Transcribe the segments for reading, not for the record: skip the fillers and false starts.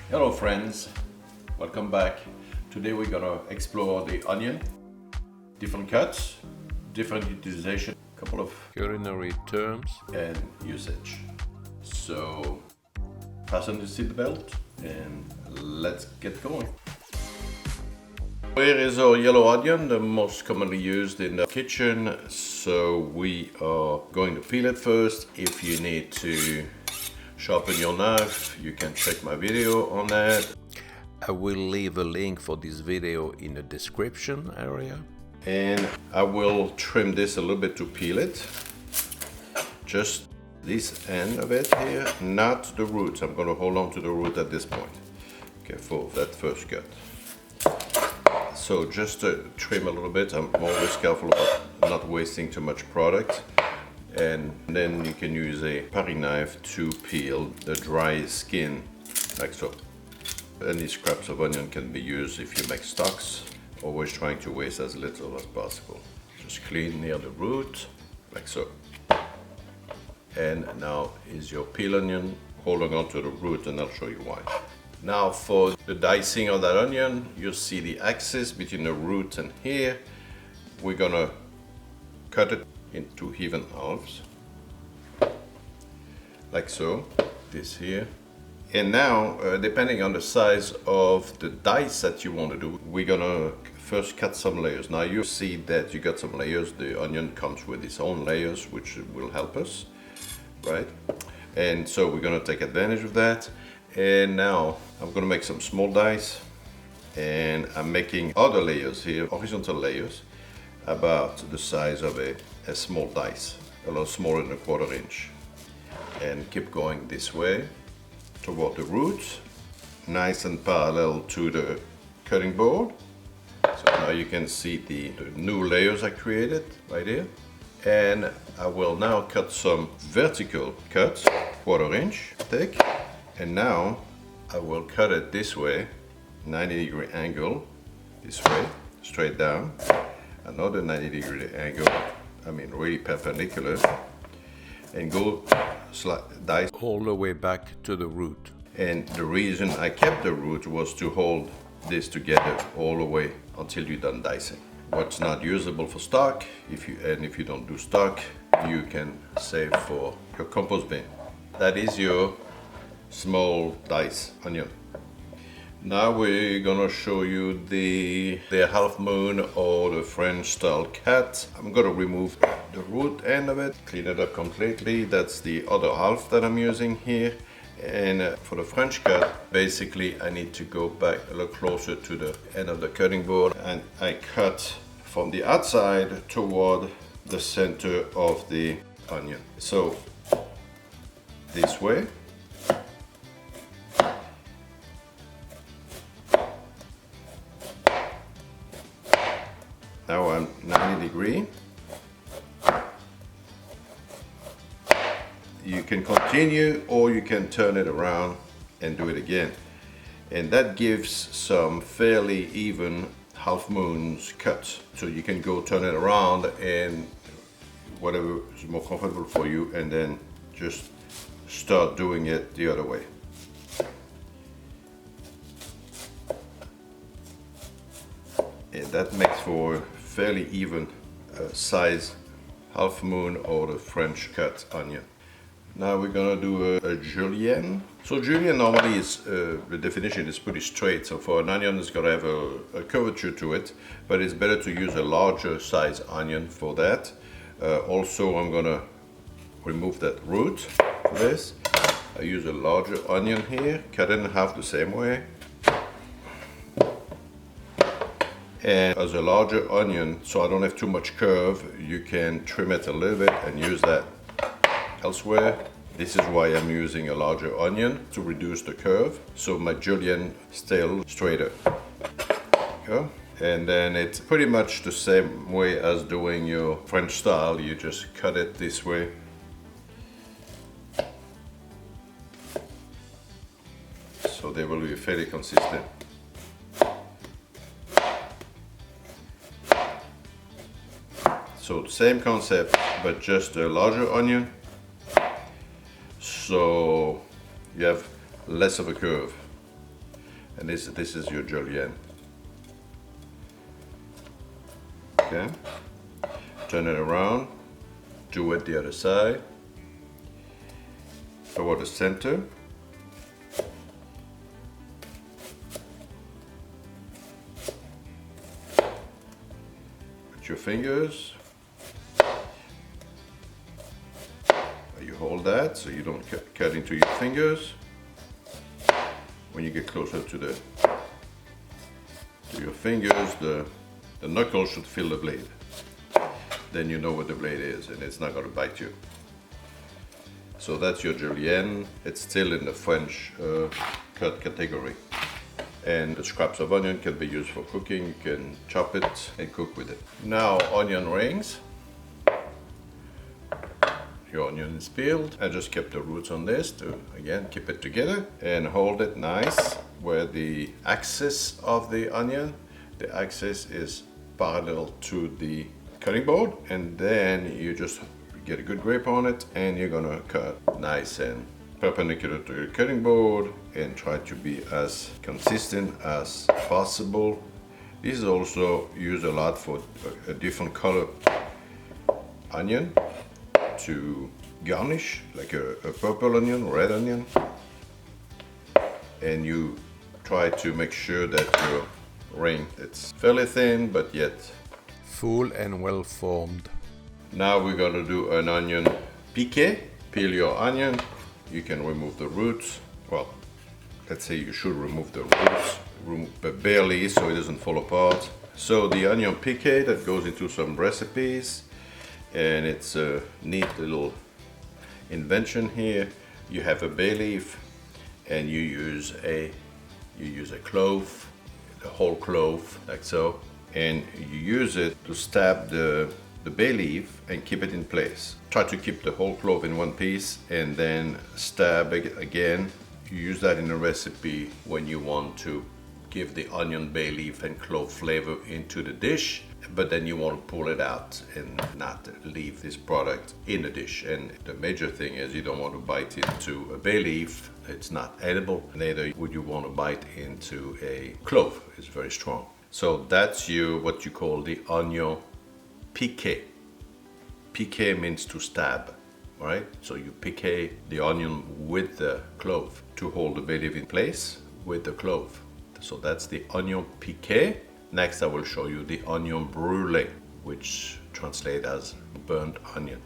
Hello friends, welcome back. Today we're gonna explore the onion, different cuts, different utilization, couple of Culinary terms. and usage. So fasten the seatbelt and let's get going. Here is our yellow onion, the most commonly used in the kitchen. So we are going to peel it first. If you need to sharpen your knife, you can check my video on that. I will leave a link for this video in the description area. And I will trim this a little bit to peel it. Just this end of it here, not the roots. I'm going to hold on to the root at this point. Okay, for that first cut. So just to trim a little bit, I'm always careful about not wasting too much product. And then you can use a paring knife to peel the dry skin, like so. Any scraps of onion can be used if you make stocks, always trying to waste as little as possible. Just clean near the root, like so. And now is your peel onion, holding on to the root, and I'll show you why. Now for the dicing of that onion, you'll see the axis between the root and here. We're gonna cut it into even halves, like so, this here. And now, depending on the size of the dice that you want to do, we're gonna first cut some layers. Now you see that you got some layers. The onion comes with its own layers, which will help us, right? And so we're gonna take advantage of that. And now I'm gonna make some small dice, and I'm making other layers here, horizontal layers, about the size of a small dice, a little smaller than a 1/4 inch. And keep going this way toward the roots, nice and parallel to the cutting board. So now you can see the new layers I created right here. And I will now cut some vertical cuts, 1/4 inch thick. And now I will cut it this way, 90-degree angle, this way, straight down. Another 90-degree angle, I mean really perpendicular, and go dice All the way back to the root. And the reason I kept the root was to hold this together all the way until you're done dicing. What's not usable for stock, if you don't do stock, you can save for your compost bin. That is your small dice onion. Now we're gonna show you the half moon or the French style cut. I'm gonna remove the root end of it, clean it up completely. That's the other half that I'm using here. And for the French cut, basically I need to go back a little closer to the end of the cutting board, and I cut from the outside toward the center of the onion. So this way. Now I'm 90-degree. You can continue or you can turn it around and do it again. And that gives some fairly even half moons cuts. So you can go turn it around and whatever is more comfortable for you, and then just start doing it the other way. And that makes for fairly even size half moon or the French cut onion. Now we're gonna do a julienne. So julienne normally is, the definition is pretty straight. So for an onion it's gonna have a curvature to it, but it's better to use a larger size onion for that. Also I'm gonna remove that root for this. I use a larger onion here, cut it in half the same way. And as a larger onion, so I don't have too much curve, you can trim it a little bit and use that elsewhere. This is why I'm using a larger onion, to reduce the curve, so my julienne still straighter. Go. And then it's pretty much the same way as doing your French style. You just cut it this way. So they will be fairly consistent. So same concept, but just a larger onion. So you have less of a curve. And this is your julienne. Okay, turn it around, do it the other side, toward the center. Put your fingers. You hold that so you don't cut into your fingers. When you get closer to your fingers, the knuckle should feel the blade. Then you know what the blade is and it's not going to bite you. So that's your julienne. It's still in the French cut category. And the scraps of onion can be used for cooking. You can chop it and cook with it. Now onion rings. Your onion is peeled. I just kept the roots on this to again keep it together and hold it nice where the axis of the onion, the axis is parallel to the cutting board, and then you just get a good grip on it and you're gonna cut nice and perpendicular to your cutting board and try to be as consistent as possible. This is also used a lot for a different color onion to garnish, like a purple onion, red onion, and you try to make sure that your ring it's fairly thin but yet full and well formed. Now we're going to do an onion piqué. Peel your onion. You can remove the roots. Well, let's say you should remove the roots, but barely so it doesn't fall apart. So the onion piqué that goes into some recipes, and it's a neat little invention here. You have a bay leaf and you use a clove, the whole clove like so, and you use it to stab the bay leaf and keep it in place. Try to keep the whole clove in one piece and then stab it again. You use that in a recipe when you want to give the onion, bay leaf and clove flavor into the dish, but then you want to pull it out and not leave this product in the dish. And the major thing is you don't want to bite into a bay leaf, it's not edible. Neither would you want to bite into a clove, it's very strong. So that's what you call the onion piqué. Piqué means to stab, right? So you piqué the onion with the clove to hold the bay leaf in place with the clove. So that's the onion piqué. Next I will show you the onion brûlé, which translates as burnt onion.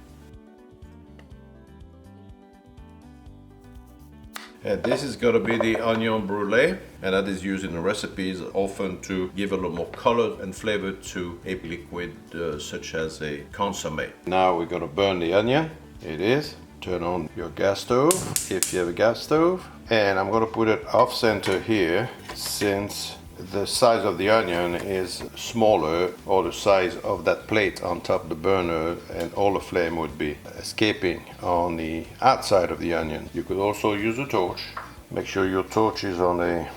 And this is going to be the onion brûlé, and that is used in the recipes often to give a little more color and flavor to a liquid such as a consommé. Now we're going to burn the onion. It is. Turn on your gas stove if you have a gas stove. And I'm going to put it off center here since the size of the onion is smaller, or the size of that plate on top of the burner, and all the flame would be escaping on the outside of the onion. You could also use a torch. Make sure your torch is on a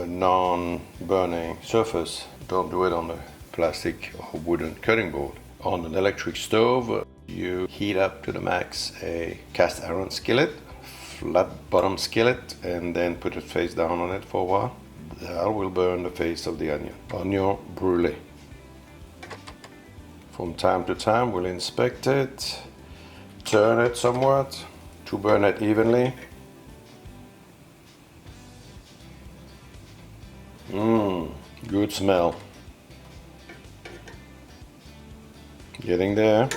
non-burning surface. Don't do it on a plastic or wooden cutting board. On an electric stove, you heat up to the max a cast iron skillet, flat bottom skillet, and then put it face down on it for a while. That will burn the face of the onion. Onion brûlé. From time to time we'll inspect it, turn it somewhat to burn it evenly. Good smell. Getting there.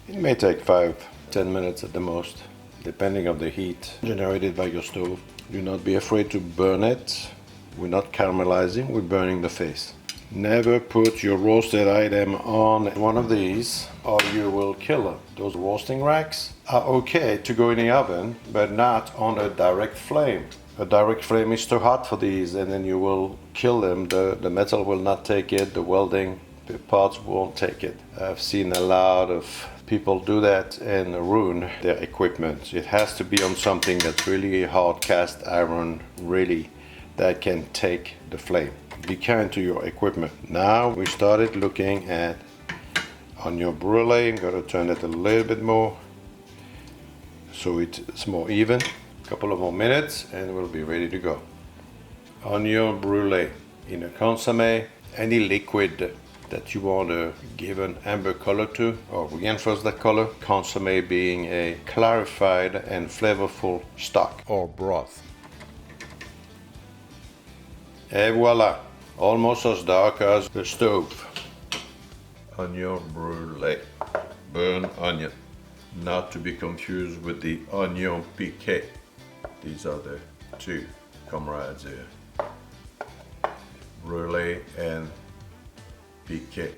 It may take 5-10 minutes at the most, depending on the heat generated by your stove. Do not be afraid to burn it. We're not caramelizing, we're burning the face. Never put your roasted item on one of these or you will kill them. Those roasting racks are okay to go in the oven, but not on a direct flame. A direct flame is too hot for these and then you will kill them. The metal will not take it, the welding the parts won't take it. I've seen a lot of people do that and ruin their equipment. It has to be on something that's really hard cast iron, really, that can take the flame. Be kind to your equipment. Now we started looking at onion brûlé. I'm going to turn it a little bit more so it's more even. A couple of more minutes and we'll be ready to go. onion brulee. In a consommé, any liquid that you want to give an amber color to or reinforce that color, consommé being a clarified and flavorful stock or broth. Et voila, almost as dark as the stove. Onion brulee, burnt onion, not to be confused with the onion piqué. These are the two comrades here, brulee and piqué.